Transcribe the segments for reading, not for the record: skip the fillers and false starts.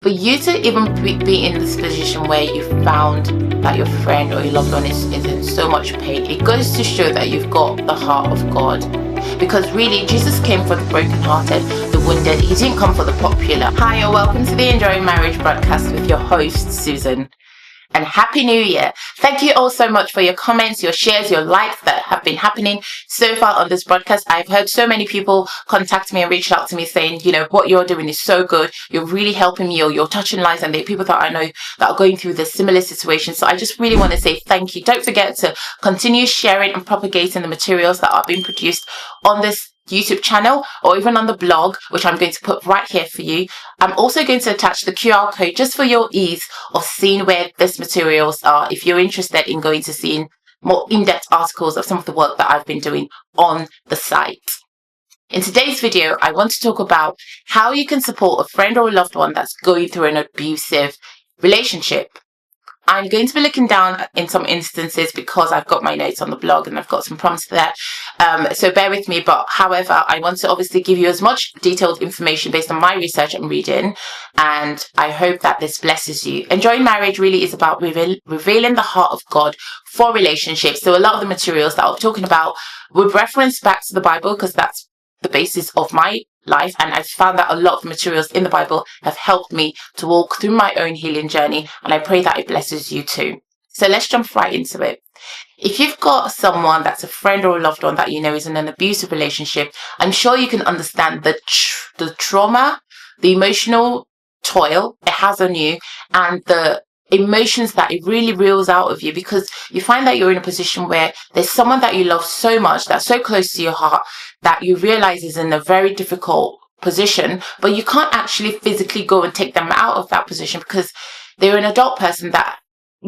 for you to even be in this position where you found that your friend or your loved one is in so much pain, it goes to show that you've got the heart of God. Because really, Jesus came for the brokenhearted, the wounded. He didn't come for the popular. Hi, and welcome to the Enjoying Marriage broadcast with your host, Susan. And Happy New Year. Thank you all so much for your comments, your shares, your likes that have been happening so far on this broadcast. I've heard so many people contact me and reach out to me saying, what you're doing is so good. You're really helping me, or you're touching lives, and there are people that I know that are going through this similar situation. So I just really want to say thank you. Don't forget to continue sharing and propagating the materials that are being produced on this YouTube channel or even on the blog, which I'm going to put right here for you. I'm also going to attach the QR code just for your ease of seeing where these materials are if you're interested in going to seeing more in-depth articles of some of the work that I've been doing on the site. In today's video, I want to talk about how you can support a friend or a loved one that's going through an abusive relationship. I'm going to be looking down in some instances because I've got my notes on the blog and I've got some prompts there. So bear with me. But however, I want to obviously give you as much detailed information based on my research and reading. And I hope that this blesses you. Enjoying Marriage really is about revealing the heart of God for relationships. So a lot of the materials that I'm talking about would reference back to the Bible because that's the basis of my life, and I've found that a lot of materials in the Bible have helped me to walk through my own healing journey, and I pray that it blesses you too. So let's jump right into it. If you've got someone that's a friend or a loved one that is in an abusive relationship, I'm sure you can understand the trauma, the emotional toil it has on you, and the emotions that it really reels out of you, because you find that you're in a position where there's someone that you love so much, that's so close to your heart, that you realize is in a very difficult position, but you can't actually physically go and take them out of that position because they're an adult person that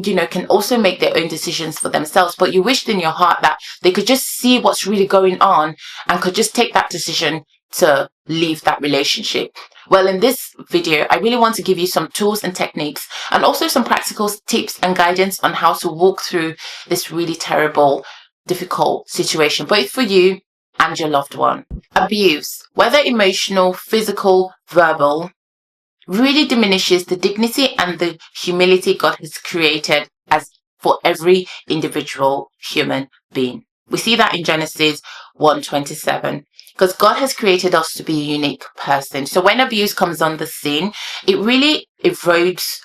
can also make their own decisions for themselves. But you wished in your heart that they could just see what's really going on and could just take that decision to leave that relationship. Well, in this video, I really want to give you some tools and techniques and also some practical tips and guidance on how to walk through this really terrible, difficult situation, both for you and your loved one. Abuse, whether emotional, physical, verbal, really diminishes the dignity and the humility God has created as for every individual human being. We see that in Genesis 1:27. Because God has created us to be a unique person. So when abuse comes on the scene, it really erodes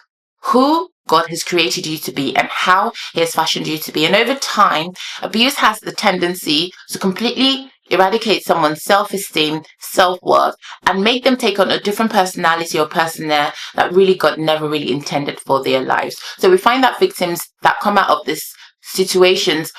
who God has created you to be and how He has fashioned you to be. And over time, abuse has the tendency to completely eradicate someone's self-esteem, self-worth, and make them take on a different personality or persona that really God never really intended for their lives. So we find that victims that come out of these situations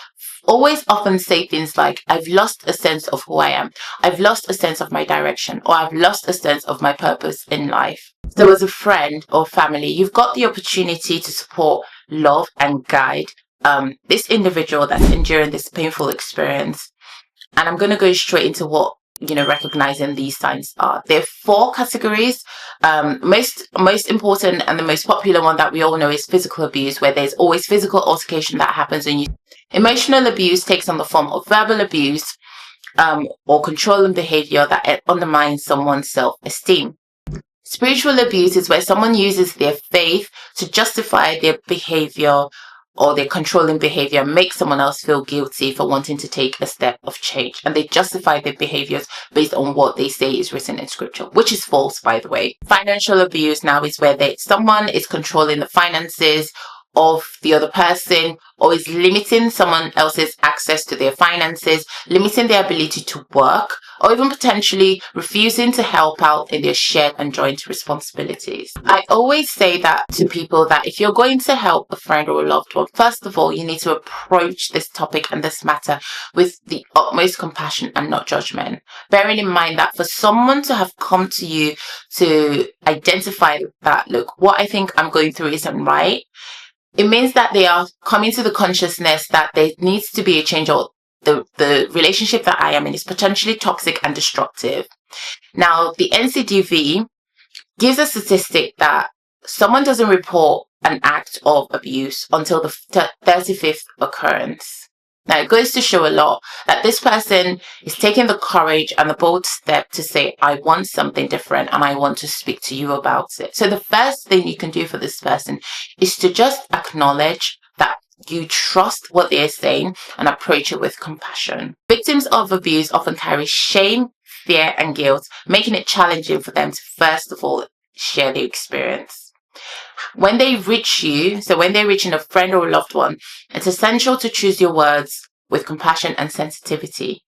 always often say things like, I've lost a sense of who I am. I've lost a sense of my direction, or I've lost a sense of my purpose in life. So as a friend or family, you've got the opportunity to support, love, and guide this individual that's enduring this painful experience. And I'm going to go straight into what recognizing these signs are. There are 4 categories. Most important and the most popular one that we all know is physical abuse, where there's always physical altercation that happens when you. Emotional abuse takes on the form of verbal abuse or controlling behavior that undermines someone's self-esteem. Spiritual abuse is where someone uses their faith to justify their behavior or their controlling behavior, make someone else feel guilty for wanting to take a step of change. And they justify their behaviors based on what they say is written in scripture, which is false, by the way. Financial abuse now is where someone is controlling the finances of the other person, or is limiting someone else's access to their finances, limiting their ability to work, or even potentially refusing to help out in their shared and joint responsibilities. I always say that to people, that if you're going to help a friend or a loved one, first of all, you need to approach this topic and this matter with the utmost compassion and not judgment. Bearing in mind that for someone to have come to you to identify that, look, what I think I'm going through isn't right, it means that they are coming to the consciousness that there needs to be a change, or the relationship that I am in is potentially toxic and destructive. Now, the NCDV gives a statistic that someone doesn't report an act of abuse until the 35th occurrence. Now, it goes to show a lot that this person is taking the courage and the bold step to say, I want something different and I want to speak to you about it. So the first thing you can do for this person is to just acknowledge that you trust what they're saying and approach it with compassion. Victims of abuse often carry shame, fear, and guilt, making it challenging for them to first of all share their experience. When they reach you, so when they're reaching a friend or a loved one, it's essential to choose your words with compassion and sensitivity.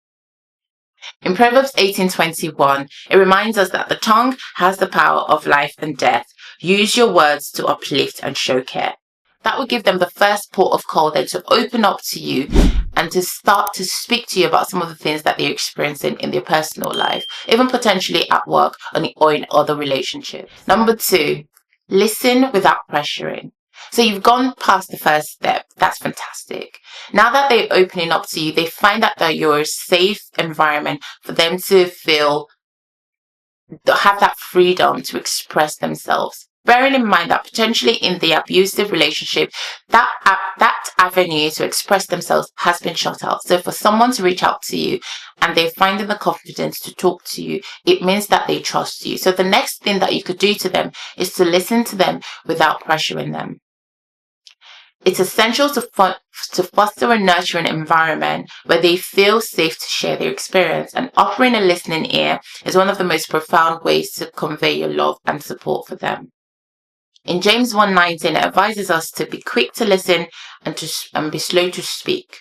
In Proverbs 18:21, it reminds us that the tongue has the power of life and death. Use your words to uplift and show care. That would give them the first port of call then to open up to you and to start to speak to you about some of the things that they're experiencing in their personal life, even potentially at work or in other relationships. Number 2, listen without pressuring. So you've gone past the first step. That's fantastic. Now that they're opening up to you, they find out that you're a safe environment for them to have that freedom to express themselves. Bearing in mind that potentially in the abusive relationship, that avenue to express themselves has been shut out. So for someone to reach out to you and they're finding the confidence to talk to you, it means that they trust you. So the next thing that you could do to them is to listen to them without pressuring them. It's essential to foster a nurturing environment where they feel safe to share their experience, and offering a listening ear is one of the most profound ways to convey your love and support for them. In James 1:19, it advises us to be quick to listen and be slow to speak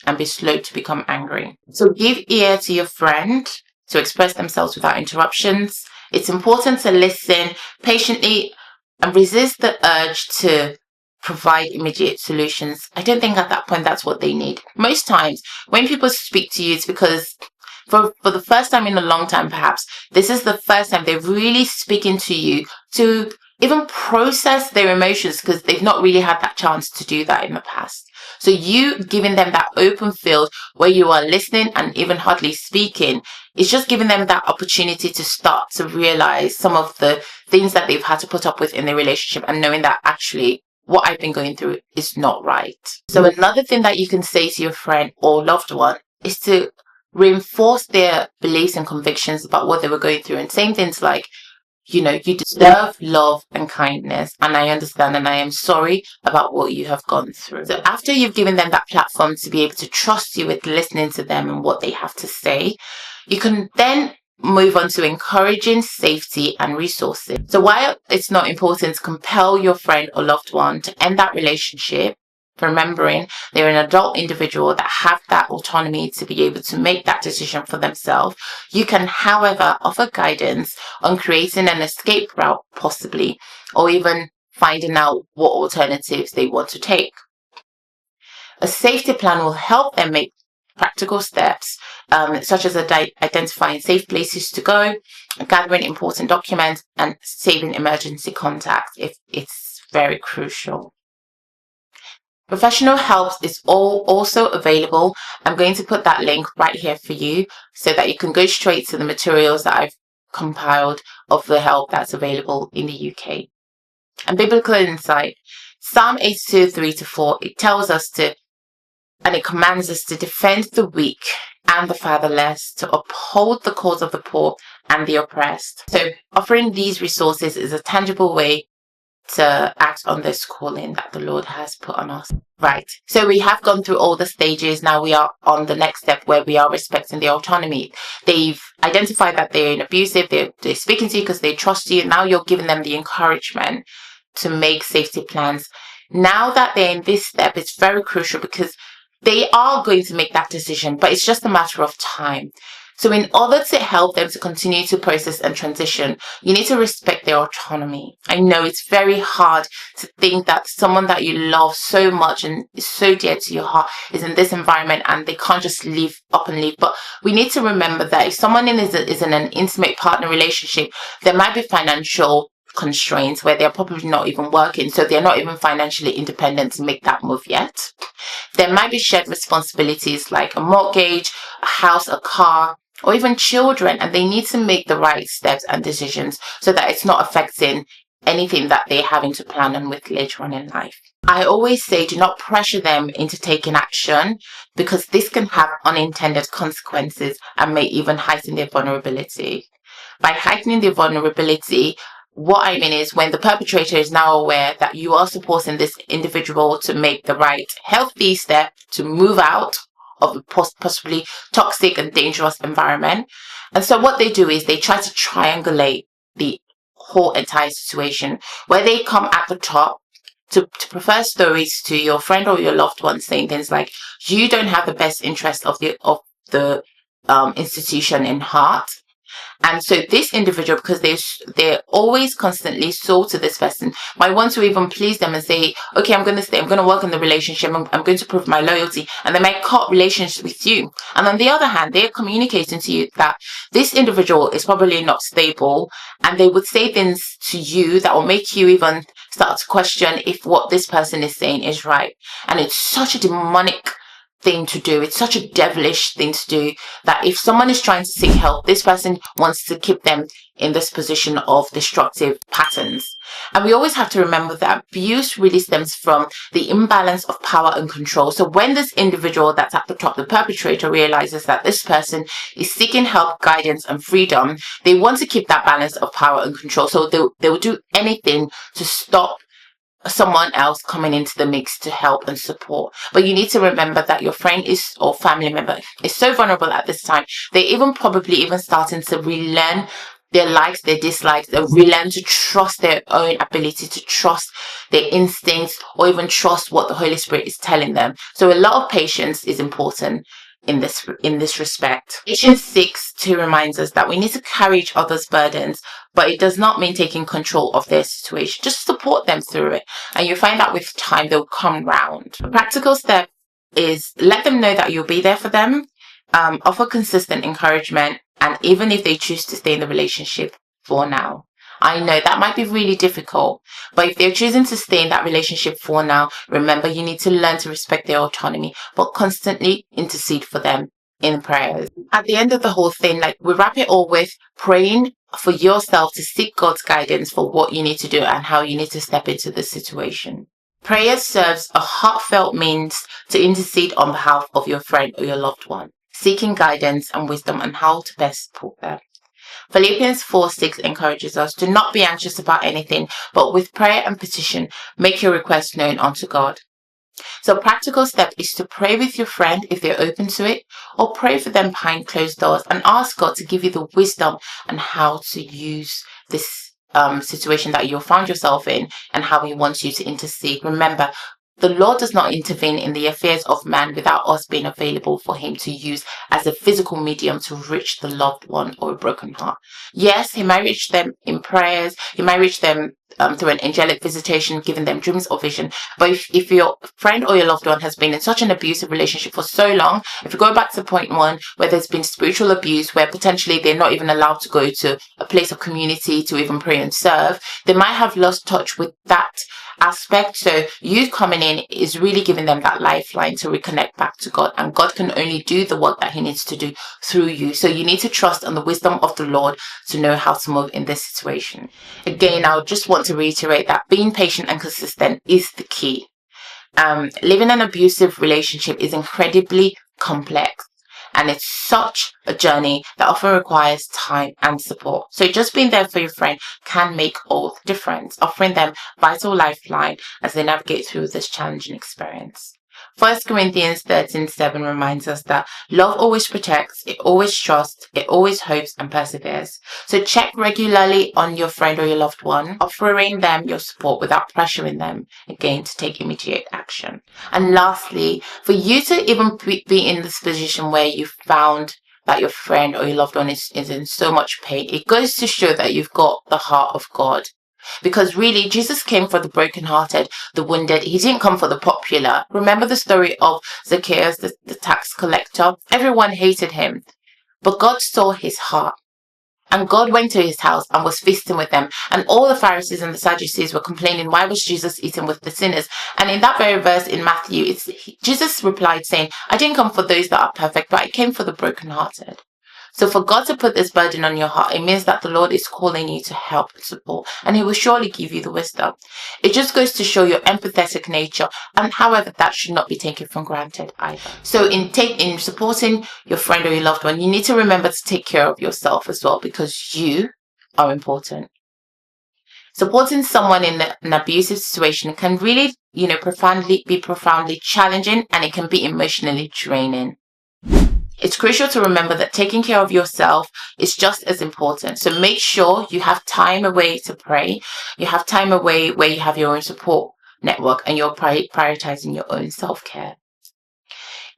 and be slow to become angry. So give ear to your friend to express themselves without interruptions. It's important to listen patiently and resist the urge to provide immediate solutions. I don't think at that point that's what they need. Most times when people speak to you, it's because for the first time in a long time, perhaps this is the first time they're really speaking to you to even process their emotions, because they've not really had that chance to do that in the past. So you giving them that open field where you are listening and even hardly speaking, it's just giving them that opportunity to start to realize some of the things that they've had to put up with in their relationship, and knowing that actually what I've been going through is not right. So another thing that you can say to your friend or loved one is to reinforce their beliefs and convictions about what they were going through, and saying things like, you deserve love and kindness, and I understand and I am sorry about what you have gone through. So after you've given them that platform to be able to trust you with listening to them and what they have to say, you can then move on to encouraging safety and resources. So while it's not important to compel your friend or loved one to end that relationship, remembering they're an adult individual that have that autonomy to be able to make that decision for themselves, you can, however, offer guidance on creating an escape route possibly, or even finding out what alternatives they want to take. A safety plan will help them make practical steps, such as identifying safe places to go, gathering important documents, and saving emergency contacts if it's very crucial. Professional help is also available. I'm going to put that link right here for you so that you can go straight to the materials that I've compiled of the help that's available in the UK. And biblical insight, Psalm 82, 3-4, it tells us and it commands us to defend the weak and the fatherless, to uphold the cause of the poor and the oppressed. So offering these resources is a tangible way to act on this calling that the Lord has put on us. Right. So we have gone through all the stages. Now we are on the next step where we are respecting their autonomy. They've identified that they're in abusive. They're speaking to you because they trust you. Now you're giving them the encouragement to make safety plans. Now that they're in this step, it's very crucial because they are going to make that decision, but it's just a matter of time. So in order to help them to continue to process and transition, you need to respect their autonomy. I know it's very hard to think that someone that you love so much and is so dear to your heart is in this environment and they can't just leave up and leave. But we need to remember that if someone is in an intimate partner relationship, there might be financial constraints where they're probably not even working, so they're not even financially independent to make that move yet. There might be shared responsibilities like a mortgage, a house, a car, or even children, and they need to make the right steps and decisions so that it's not affecting anything that they're having to plan on with later on in life. I always say do not pressure them into taking action, because this can have unintended consequences and may even heighten their vulnerability. By heightening their vulnerability, what I mean is when the perpetrator is now aware that you are supporting this individual to make the right healthy step to move out of a possibly toxic and dangerous environment. And so what they do is they try to triangulate the whole entire situation, where they come at the top to prefer stories to your friend or your loved one, saying things like, you don't have the best interest of the institution in heart. And so this individual, because they're always constantly sold to this person, might want to even please them and say, okay, I'm going to stay, I'm going to work in the relationship, I'm going to prove my loyalty. And they might cut relations with you. And on the other hand, they're communicating to you that this individual is probably not stable. And they would say things to you that will make you even start to question if what this person is saying is right. And it's such a demonic thing to do. It's such a devilish thing to do, that if someone is trying to seek help, this person wants to keep them in this position of destructive patterns. And we always have to remember that abuse really stems from the imbalance of power and control. So when this individual that's at the top, the perpetrator, realizes that this person is seeking help, guidance, and freedom, they want to keep that balance of power and control. So they will do anything to stop someone else coming into the mix to help and support. But you need to remember that your friend or family member is so vulnerable at this time. They're even probably even starting to relearn their likes, their dislikes, they relearn to trust their own ability, to trust their instincts, or even trust what the Holy Spirit is telling them. So a lot of patience is important in this respect. Ephesians 6:2 reminds us that we need to carry each other's burdens, but it does not mean taking control of their situation. Just support them through it, and you find that with time they'll come round. A practical step is let them know that you'll be there for them, offer consistent encouragement, and even if they choose to stay in the relationship for now. I know that might be really difficult, but if they're choosing to stay in that relationship for now, remember you need to learn to respect their autonomy, but constantly intercede for them in prayers. At the end of the whole thing, we wrap it all with praying for yourself to seek God's guidance for what you need to do and how you need to step into the situation. Prayer serves a heartfelt means to intercede on behalf of your friend or your loved one, seeking guidance and wisdom on how to best support them. Philippians 4:6 encourages us to not be anxious about anything, but with prayer and petition, make your requests known unto God. So a practical step is to pray with your friend if they're open to it, or pray for them behind closed doors and ask God to give you the wisdom on how to use this situation that you'll find yourself in and how he wants you to intercede. Remember, the Lord does not intervene in the affairs of man without us being available for him to use as a physical medium to reach the loved one or a broken heart. Yes, he might reach them in prayers. He might reach them through an angelic visitation, giving them dreams or vision. But if your friend or your loved one has been in such an abusive relationship for so long, if you go back to point one, where there's been spiritual abuse, where potentially they're not even allowed to go to a place of community to even pray and serve, they might have lost touch with that aspect. So you coming in is really giving them that lifeline to reconnect back to God, and God can only do the work that he needs to do through you. So you need to trust on the wisdom of the Lord to know how to move in this situation. Again, I just want to reiterate that being patient and consistent is the key. Living an abusive relationship is incredibly complex, and it's such a journey that often requires time and support. So just being there for your friend can make all the difference, offering them vital lifeline as they navigate through this challenging experience. 1 Corinthians 13:7 reminds us that love always protects, it always trusts, it always hopes and perseveres. So check regularly on your friend or your loved one, offering them your support without pressuring them, again, to take immediate action. And lastly, for you to even be in this position where you found that your friend or your loved one is in so much pain, it goes to show that you've got the heart of God. Because really, Jesus came for the brokenhearted, the wounded. He didn't come for the popular. Remember the story of Zacchaeus, the tax collector? Everyone hated him. But God saw his heart. And God went to his house and was feasting with them. And all the Pharisees and the Sadducees were complaining, why was Jesus eating with the sinners? And in that very verse in Matthew, Jesus replied saying, I didn't come for those that are perfect, but I came for the brokenhearted. So for God to put this burden on your heart, it means that the Lord is calling you to help and support, and He will surely give you the wisdom. It just goes to show your empathetic nature, and however, that should not be taken for granted either. So in supporting your friend or your loved one, you need to remember to take care of yourself as well, because you are important. Supporting someone in an abusive situation can really, be profoundly challenging, and it can be emotionally draining. It's crucial to remember that taking care of yourself is just as important. So make sure you have time away to pray. You have time away where you have your own support network, and you're prioritizing your own self-care.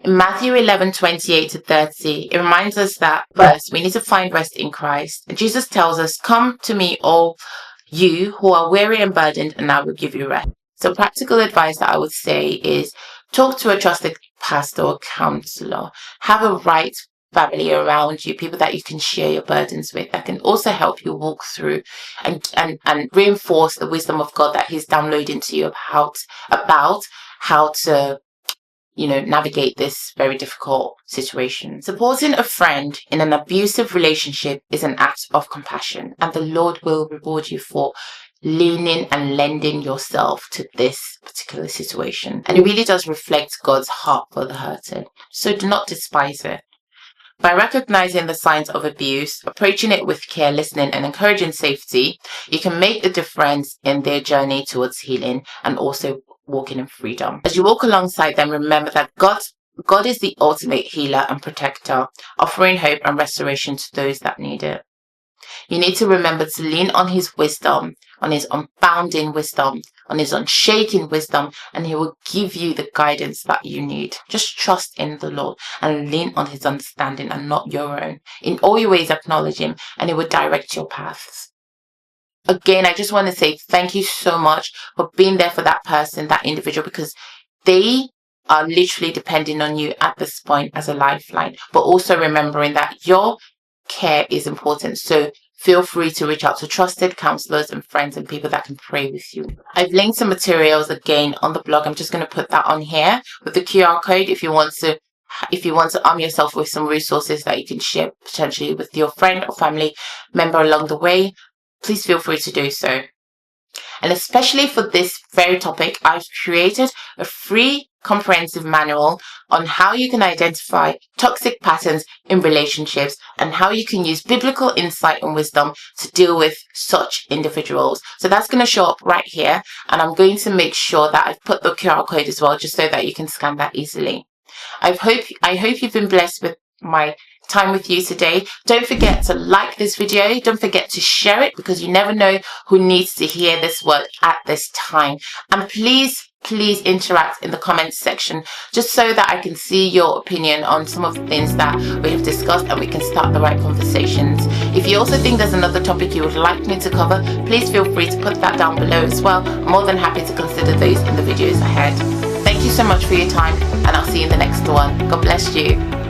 In Matthew 11:28-30, it reminds us that first we need to find rest in Christ. And Jesus tells us, "Come to me, all you who are weary and burdened, and I will give you rest." So practical advice that I would say is talk to a trusted pastor or counselor. Have a right family around you, people that you can share your burdens with, that can also help you walk through and reinforce the wisdom of God that He's downloading to you about how to navigate this very difficult situation. Supporting a friend in an abusive relationship is an act of compassion, and the Lord will reward you for leaning and lending yourself to this particular situation. And it really does reflect God's heart for the hurted. So do not despise it. By recognizing the signs of abuse, approaching it with care, listening, and encouraging safety, you can make a difference in their journey towards healing and also walking in freedom. As you walk alongside them, remember that God is the ultimate healer and protector, offering hope and restoration to those that need it. You need to remember to lean on His wisdom, on His unbounding wisdom, on His unshaken wisdom, and He will give you the guidance that you need. Just trust in the Lord and lean on His understanding and not your own. In all your ways, acknowledge Him, and He will direct your paths. Again, I just want to say thank you so much for being there for that person, that individual, because they are literally depending on you at this point as a lifeline, but also remembering that your care is important. So feel free to reach out to trusted counselors and friends and people that can pray with you. I've linked some materials again on the blog. I'm just going to put that on here with the QR code if you want to arm yourself with some resources that you can share potentially with your friend or family member along the way. Please feel free to do so. And especially for this very topic, I've created a free comprehensive manual on how you can identify toxic patterns in relationships and how you can use biblical insight and wisdom to deal with such individuals. So that's going to show up right here, and I'm going to make sure that I've put the QR code as well, just so that you can scan that easily. I hope you've been blessed with my time with you today. Don't forget to like this video. Don't forget to share it, because you never know who needs to hear this word at this time. And please interact in the comments section, just so that I can see your opinion on some of the things that we have discussed and we can start the right conversations. If you also think there's another topic you would like me to cover, please feel free to put that down below as well. I'm more than happy to consider those in the videos ahead. Thank you so much for your time, and I'll see you in the next one. God bless you.